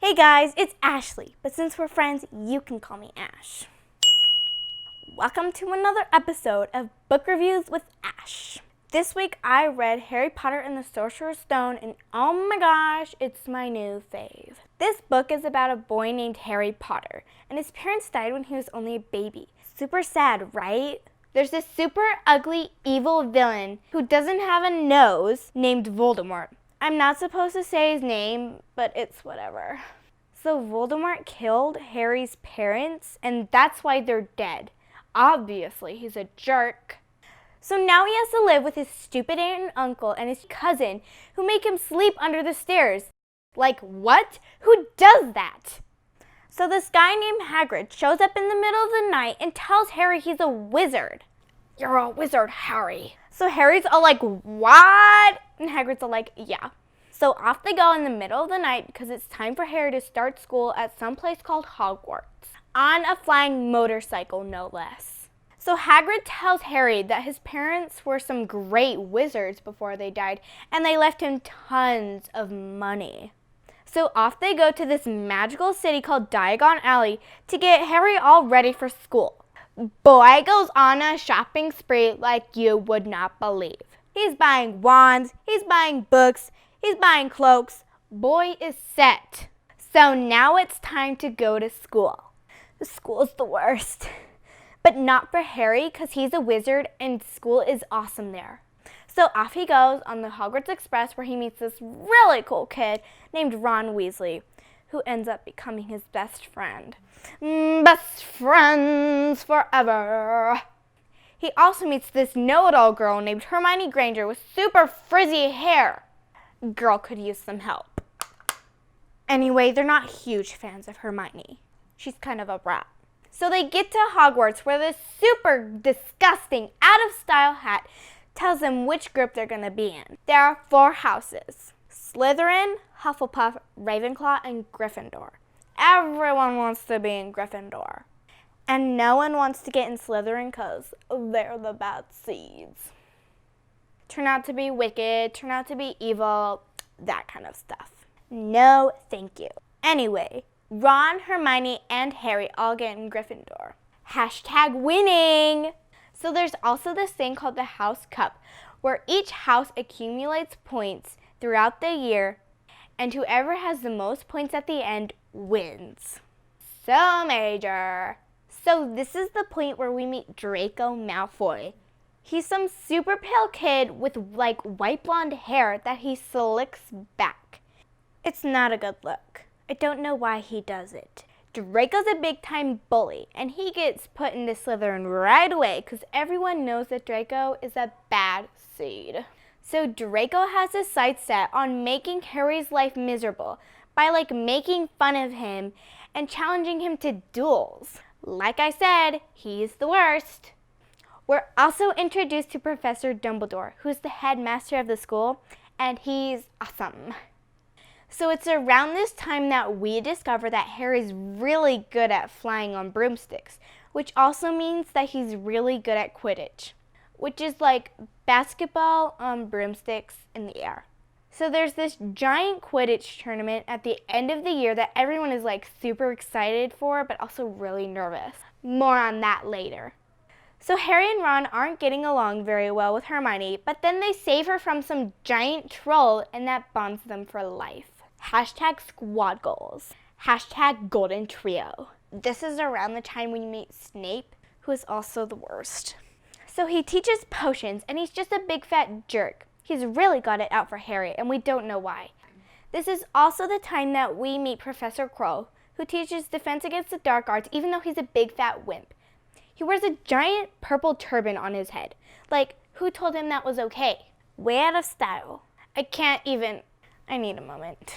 Hey guys, it's Ashley, but since we're friends, you can call me Ash. Welcome to another episode of Book Reviews with Ash. This week I read Harry Potter and the Sorcerer's Stone, and oh my gosh, it's my new fave. This book is about a boy named Harry Potter, and his parents died when he was only a baby. Super sad, right? There's this super ugly, evil villain who doesn't have a nose named Voldemort. I'm not supposed to say his name, but it's whatever. So Voldemort killed Harry's parents, and that's why they're dead. Obviously, he's a jerk. So now he has to live with his stupid aunt and uncle and his cousin who make him sleep under the stairs. Like, what? Who does that? So this guy named Hagrid shows up in the middle of the night and tells Harry he's a wizard. You're a wizard, Harry. So Harry's all like, what? And Hagrid's all like, yeah. So off they go in the middle of the night because it's time for Harry to start school at some place called Hogwarts. On a flying motorcycle, no less. So Hagrid tells Harry that his parents were some great wizards before they died, and they left him tons of money. So off they go to this magical city called Diagon Alley to get Harry all ready for school. Boy goes on a shopping spree like you would not believe. He's buying wands, he's buying books, he's buying cloaks. Boy is set. So now it's time to go to school. The school's the worst. But not for Harry because he's a wizard and school is awesome there. So off he goes on the Hogwarts Express where he meets this really cool kid named Ron Weasley, who ends up becoming his best friend. Best friends forever. He also meets this know-it-all girl named Hermione Granger with super frizzy hair. Girl could use some help. Anyway, they're not huge fans of Hermione. She's kind of a brat. So they get to Hogwarts where this super disgusting, out-of-style hat tells them which group they're going to be in. There are 4 houses: Slytherin, Hufflepuff, Ravenclaw, and Gryffindor. Everyone wants to be in Gryffindor. And no one wants to get in Slytherin because they're the bad seeds. Turn out to be wicked, turn out to be evil, that kind of stuff. No, thank you. Anyway, Ron, Hermione, and Harry all get in Gryffindor. Hashtag winning! So there's also this thing called the House Cup, where each house accumulates points throughout the year, and whoever has the most points at the end wins. So major. So this is the point where we meet Draco Malfoy. He's some super pale kid with like white blonde hair that he slicks back. It's not a good look. I don't know why he does it. Draco's a big time bully, and he gets put into Slytherin right away because everyone knows that Draco is a bad seed. So Draco has his sights set on making Harry's life miserable by making fun of him and challenging him to duels. Like I said, he's the worst. We're also introduced to Professor Dumbledore, who's the headmaster of the school, and he's awesome. So it's around this time that we discover that Harry's really good at flying on broomsticks, which also means that he's really good at Quidditch, which is like basketball on broomsticks in the air. So there's this giant Quidditch tournament at the end of the year that everyone is super excited for, but also really nervous. More on that later. So Harry and Ron aren't getting along very well with Hermione, but then they save her from some giant troll, and that bonds them for life. Hashtag squad goals. Hashtag golden trio. This is around the time we meet Snape, who is also the worst. So he teaches potions, and he's just a big fat jerk. He's really got it out for Harry, and we don't know why. This is also the time that we meet Professor Quirrell, who teaches defense against the dark arts, even though he's a big fat wimp. He wears a giant purple turban on his head. Who told him that was okay? Way out of style. I need a moment.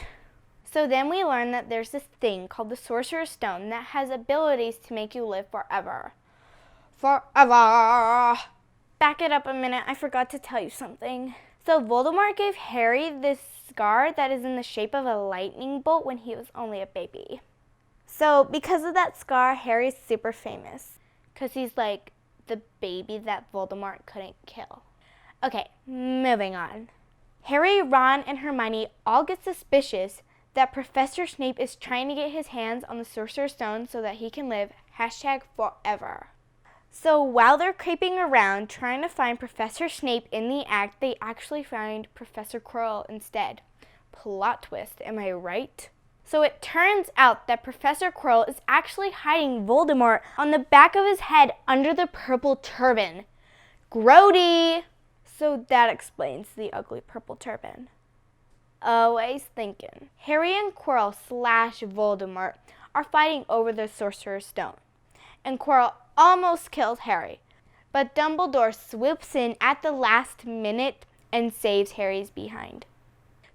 So then we learn that there's this thing called the Sorcerer's Stone that has abilities to make you live forever. Forever! Back it up a minute, I forgot to tell you something. So Voldemort gave Harry this scar that is in the shape of a lightning bolt when he was only a baby. So because of that scar, Harry's super famous. Because he's the baby that Voldemort couldn't kill. Okay, moving on. Harry, Ron, and Hermione all get suspicious that Professor Snape is trying to get his hands on the Sorcerer's Stone so that he can live #forever. So while they're creeping around trying to find Professor Snape in the act, they actually find Professor Quirrell instead. Plot twist, am I right? So it turns out that Professor Quirrell is actually hiding Voldemort on the back of his head under the purple turban. Grody! So that explains the ugly purple turban. Always thinking. Harry and Quirrell / Voldemort are fighting over the Sorcerer's Stone, and Quirrell almost kills Harry, but Dumbledore swoops in at the last minute and saves Harry's behind.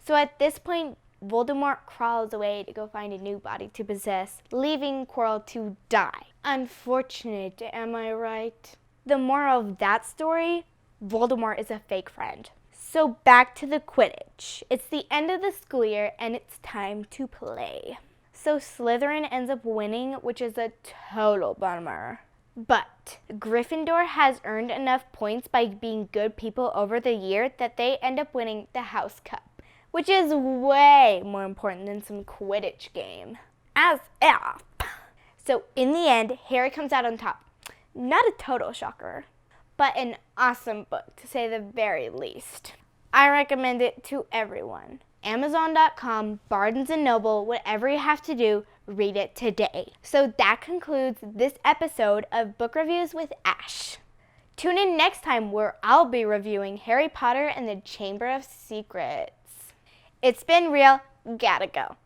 So at this point, Voldemort crawls away to go find a new body to possess, leaving Quirrell to die. Unfortunate, am I right? The moral of that story, Voldemort is a fake friend. So back to the Quidditch. It's the end of the school year and it's time to play. So Slytherin ends up winning, which is a total bummer. But Gryffindor has earned enough points by being good people over the year that they end up winning the House Cup, which is way more important than some Quidditch game. As if. So in the end, Harry comes out on top. Not a total shocker, but an awesome book to say the very least. I recommend it to everyone. Amazon.com, Barnes & Noble, whatever you have to do, read it today. So that concludes this episode of Book Reviews with Ash. Tune in next time where I'll be reviewing Harry Potter and the Chamber of Secrets. It's been real, gotta go.